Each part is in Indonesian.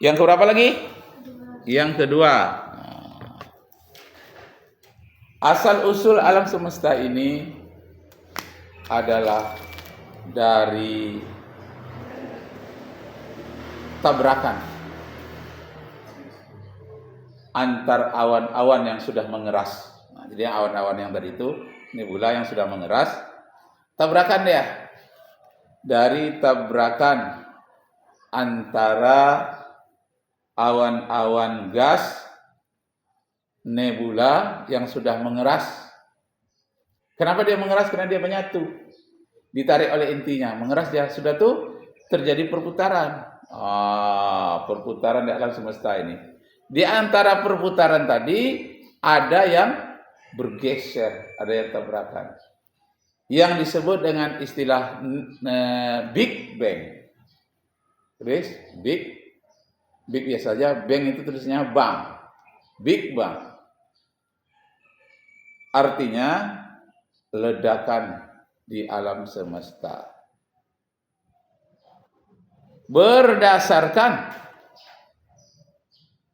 Yang keberapa lagi? Yang kedua. Asal usul alam semesta ini adalah dari tabrakan antar awan-awan yang sudah mengeras. Nah, jadi awan-awan yang tadi itu nebula yang sudah mengeras, tabrakan dia dari tabrakan antara awan-awan gas nebula yang sudah mengeras. Kenapa dia mengeras? Karena dia menyatu, ditarik oleh intinya, mengeras dia sudah tuh terjadi perputaran. Perputaran di alam semesta ini. Di antara perputaran tadi ada yang bergeser, ada yang tabrakan. Yang disebut dengan istilah Big Bang. Terus Big biasa saja, Bang itu tulisnya bang. Big Bang. Artinya ledakan di alam semesta. Berdasarkan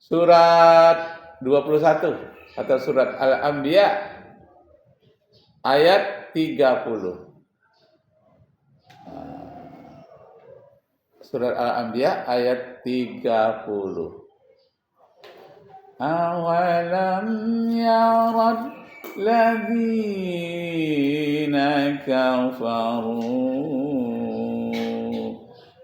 surat 21 atau surat Al-Anbiya ayat 30. Surat Al-Anbiya ayat 30. Awalam yarad ladina kafaru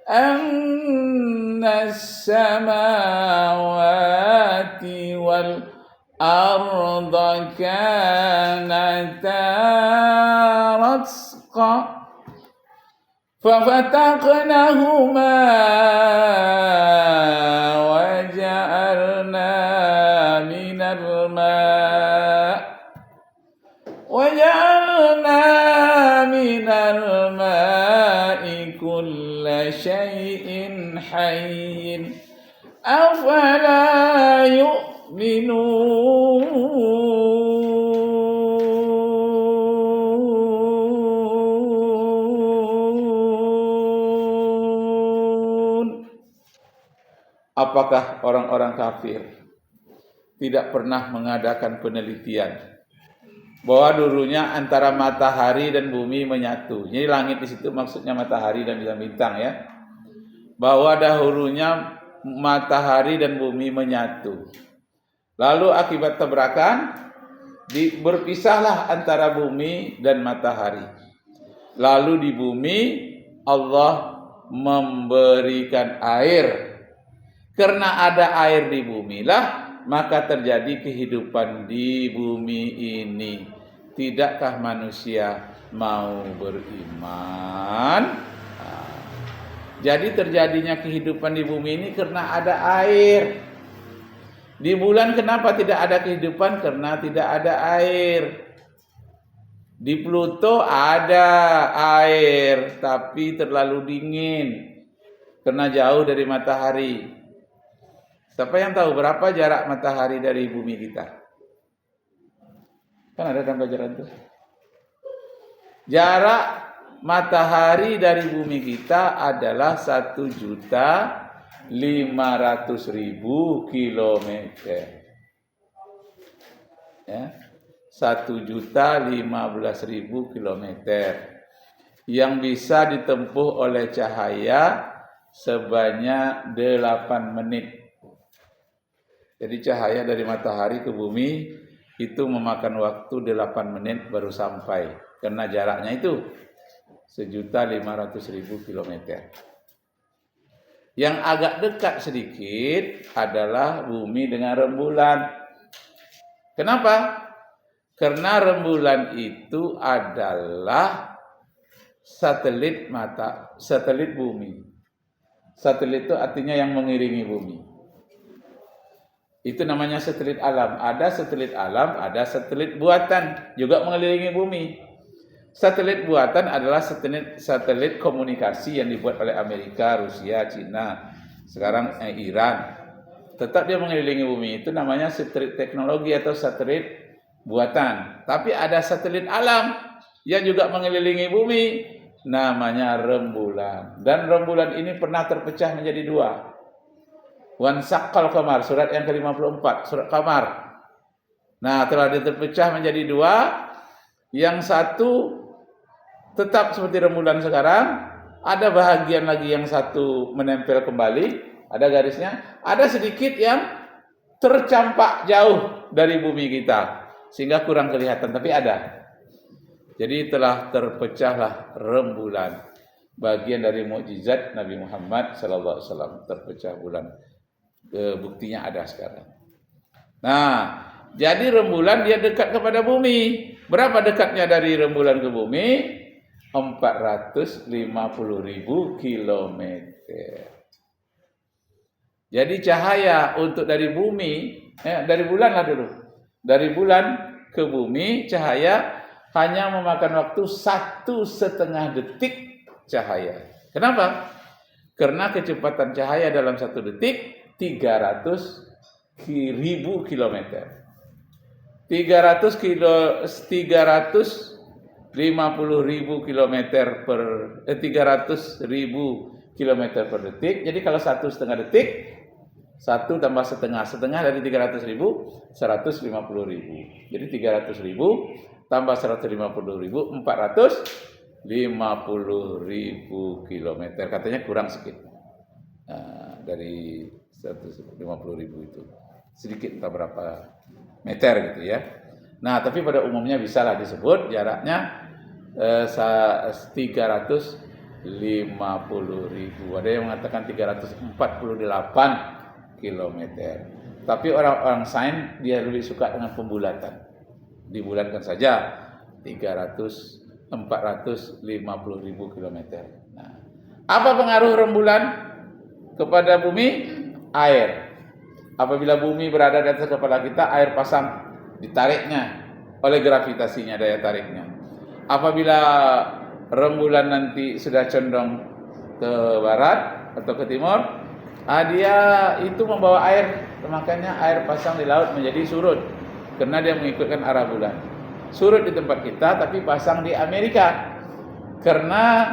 anna as-samawati wal arda kanata ratqa ففتقناهما وجعلنا من الماء كل شيء حي أفلا يؤمنون. Apakah orang-orang kafir tidak pernah mengadakan penelitian bahwa dulunya antara matahari dan bumi menyatu? Jadi langit di situ maksudnya matahari dan bintang ya. Bahwa dahulunya matahari dan bumi menyatu. Lalu akibat tabrakan berpisahlah antara bumi dan matahari. Lalu di bumi Allah memberikan air. Karena ada air di bumi lah, maka terjadi kehidupan di bumi ini. Tidakkah manusia mau beriman? Jadi terjadinya kehidupan di bumi ini karena ada air. Di bulan kenapa tidak ada kehidupan? Karena tidak ada air. Di Pluto ada air, tapi terlalu dingin karena jauh dari matahari. Siapa yang tahu berapa jarak matahari dari bumi kita? Kan ada dalam pelajaran itu. Jarak matahari dari bumi kita adalah 1.500.000 kilometer. Ya, 1.015.000 kilometer yang bisa ditempuh oleh cahaya sebanyak 8 menit. Jadi cahaya dari matahari ke bumi itu memakan waktu 8 menit baru sampai. Karena jaraknya itu 1.500.000 kilometer. Yang agak dekat sedikit adalah bumi dengan rembulan. Kenapa? Karena rembulan itu adalah satelit bumi. Satelit itu artinya yang mengiringi bumi. Itu namanya satelit alam. Ada satelit alam, ada satelit buatan juga mengelilingi bumi. Satelit buatan adalah satelit komunikasi yang dibuat oleh Amerika, Rusia, Cina, sekarang Iran. Tetap dia mengelilingi bumi. Itu namanya satelit teknologi atau satelit buatan. Tapi ada satelit alam yang juga mengelilingi bumi, namanya rembulan. Dan rembulan ini pernah terpecah menjadi 2. Wansaqqal qamar, surat yang ke-54, surat Qamar. Nah, telah terpecah menjadi dua. Yang satu tetap seperti rembulan sekarang, ada bahagian lagi yang satu menempel kembali, ada garisnya, ada sedikit yang tercampak jauh dari bumi kita, sehingga kurang kelihatan, tapi ada. Jadi telah terpecahlah rembulan, bagian dari mukjizat Nabi Muhammad SAW, terpecah bulan. Buktinya ada sekarang. Nah, jadi rembulan dia dekat kepada bumi. Berapa dekatnya dari rembulan ke bumi? 450.000 kilometer. Jadi cahaya untuk dari bumi, dari bulan lah dulu. Dari bulan ke bumi, cahaya hanya memakan waktu 1,5 detik cahaya. Kenapa? Karena kecepatan cahaya dalam 1 detik 300.000 kilometer. 350.000 kilometer per 300.000 kilometer per detik. Jadi kalau 1,5 detik, 1 tambah setengah dari 300.000, 150.000. Jadi 300.000 tambah 150.000, 450.000 kilometer. Katanya kurang sedikit. Dari 150.000 itu sedikit, entah berapa meter gitu ya. Nah, tapi pada umumnya bisalah disebut jaraknya 350.000. Ada yang mengatakan 348 kilometer. Tapi orang-orang sains dia lebih suka dengan pembulatan. Dibulatkan saja 450.000 kilometer. Nah, apa pengaruh rembulan kepada bumi? Air. Apabila bumi berada di atas kepala kita, air pasang ditariknya oleh gravitasinya, daya tariknya. Apabila rembulan nanti sudah condong ke barat atau ke timur, dia itu membawa air, makanya air pasang di laut menjadi surut karena dia mengikutkan arah bulan. Surut di tempat kita tapi pasang di Amerika karena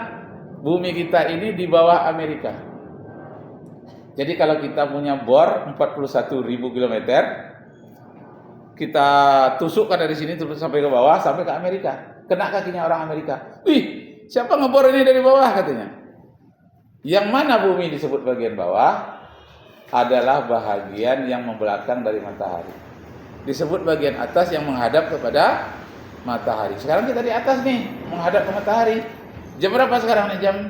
bumi kita ini di bawah Amerika. Jadi kalau kita punya bor 41.000 kilometer, kita tusukkan dari sini terus sampai ke bawah, sampai ke Amerika. Kena kakinya orang Amerika. Wih, siapa ngebor ini dari bawah katanya. Yang mana bumi disebut bagian bawah adalah bahagian yang membelakang dari matahari. Disebut bagian atas yang menghadap kepada matahari. Sekarang kita di atas nih, menghadap ke matahari. Jam berapa sekarang nih? Jam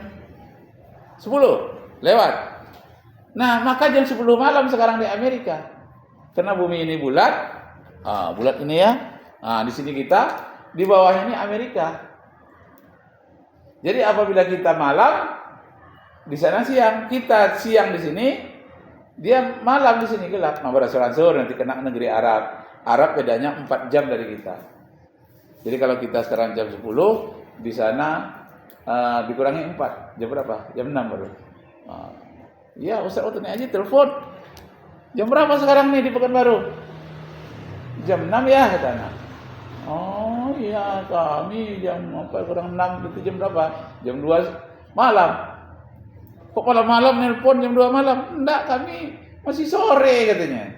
10 lewat. Nah, maka jam 10 malam sekarang di Amerika. Karena bumi ini bulat. Bulat ini ya. Di sini kita, di bawah ini Amerika. Jadi apabila kita malam, di sana siang, kita siang di sini, dia malam di sini gelap. Nah, beransur-ansur nanti kena negeri Arab. Arab bedanya 4 jam dari kita. Jadi kalau kita sekarang jam 10, di sana dikurangi 4. Jam berapa? Jam 6 baru. Ya, Ustaz Utni aja telepon. Jam berapa sekarang nih di Pekanbaru? Jam 6 ya katanya. Oh iya, kami jam kurang 6 itu jam berapa? Jam 2 malam. Kok malam-malam nelpon jam 2 malam? Enggak, kami masih sore katanya.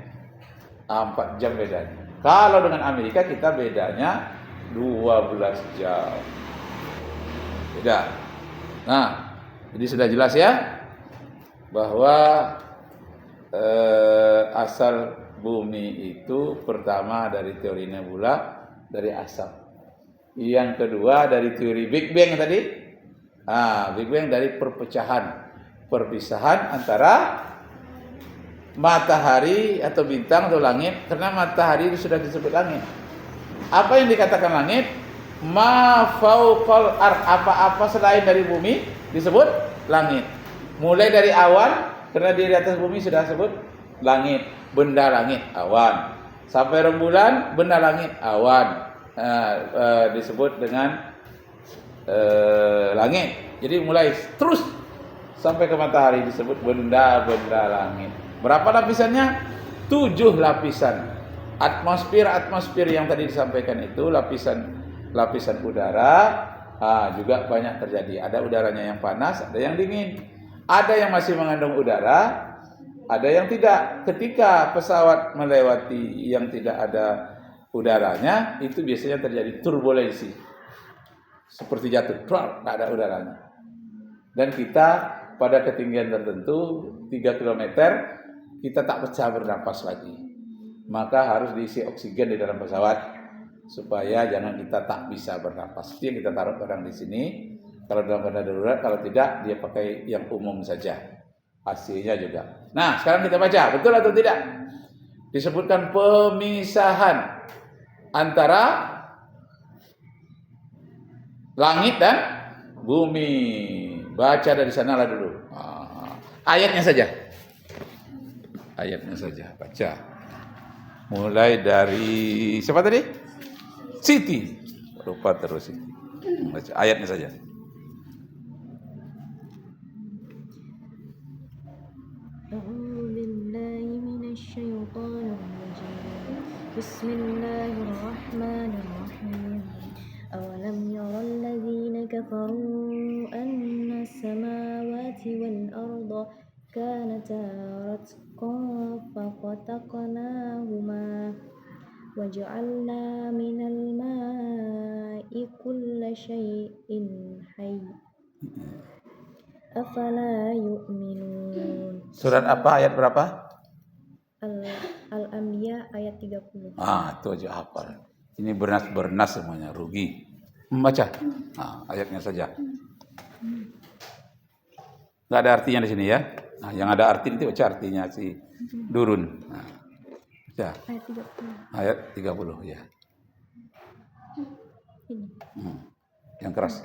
4 jam bedanya. Kalau dengan Amerika kita bedanya 12 jam. Beda. Nah, jadi sudah jelas ya bahwa asal bumi itu pertama dari teori nebula, dari asap. Yang kedua dari teori Big Bang tadi. Big Bang dari perpisahan antara matahari atau bintang atau langit, karena matahari itu sudah disebut langit. Apa yang dikatakan langit? Ma fauqal ard, apa-apa selain dari bumi disebut langit. Mulai dari awan, karena di atas bumi sudah sebut langit, benda langit, awan. Sampai rembulan, benda langit, awan. Disebut dengan langit. Jadi mulai terus sampai ke matahari disebut benda-benda langit. Berapa lapisannya? 7 lapisan. Atmosfer yang tadi disampaikan itu lapisan udara. Juga banyak terjadi. Ada udaranya yang panas, ada yang dingin. Ada yang masih mengandung udara, Ada yang tidak. Ketika pesawat melewati yang tidak ada udaranya, itu biasanya terjadi turbulensi. Seperti jatuh, tidak ada udaranya. Dan kita pada ketinggian tertentu 3 km, kita tak bisa bernapas lagi. Maka harus diisi oksigen di dalam pesawat supaya jangan kita tak bisa bernapas. Itu yang kita taruh barang di sini. Kalau dalam keadaan darurat, kalau tidak dia pakai yang umum saja. AC-nya juga. Nah, sekarang kita baca, betul atau tidak? Disebutkan pemisahan antara langit dan bumi. Baca dari sanalah dulu. Ayatnya saja. Ayatnya saja, baca. Mulai dari siapa tadi? Siti. Lupa terus Siti. Baca ayatnya saja. Bismillahirrahmanirrahim. Awalam yaral ladzina kafaru anna as-samawati wal arda kanata ratqan faqataqnahuma waja'alna minal ma'i kulla syai'in hayy afala yu'minun. Surat apa, ayat berapa? Al-Anbiya ayat 30. Itu aja hafal. Ini bernas semuanya, rugi. Membaca. Ayatnya saja. Nggak ada artinya di sini ya. Yang ada arti itu baca artinya si Durun. Baca. Ayat 30 ya. Yang keras.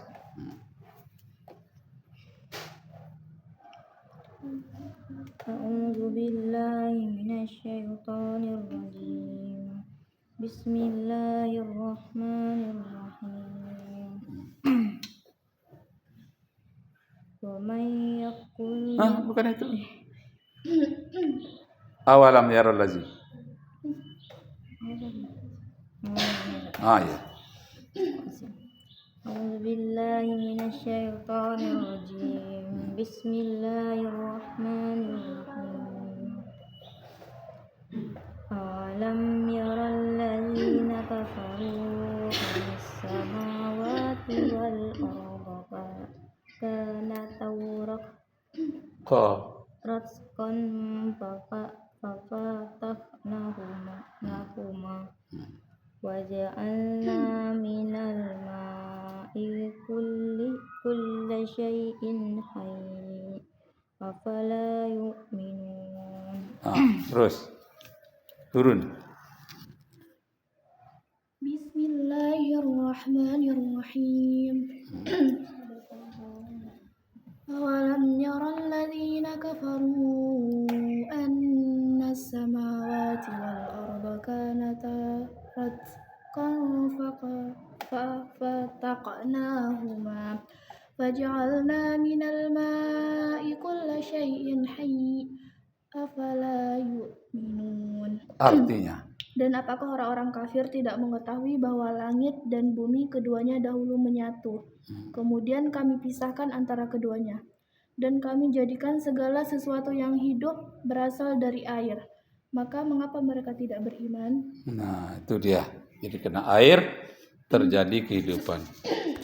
A'udzu billahi minasyaitonir rajim. Bismillahirrahmanirrahim. Wa may yaqul Bukan itu. Awalam yaral lazi. Ya. A'udzu billahi minasyaitonir rajim. Bismillahirrahmanirrahim. Alam yaral ladzina kafaru as-samawati wal arda kanata ratqan fafataqnahuma waja'alna minal ma'i kulli syai'in hayy afala yu'minun. Terus turun. Bismillahirrahmanirrahim. Awalam yaral ladzina kafaru anna as-samawati wal arda kanata ratqan fafataqnahuma waja'alna minal ma'i kulla syai'in hayy afala yu'minun. Artinya. Dan apakah orang-orang kafir tidak mengetahui bahwa langit dan bumi keduanya dahulu menyatu, kemudian kami pisahkan antara keduanya, dan kami jadikan segala sesuatu yang hidup berasal dari air. Maka mengapa mereka tidak beriman? Nah, itu dia. Jadi kena air terjadi kehidupan.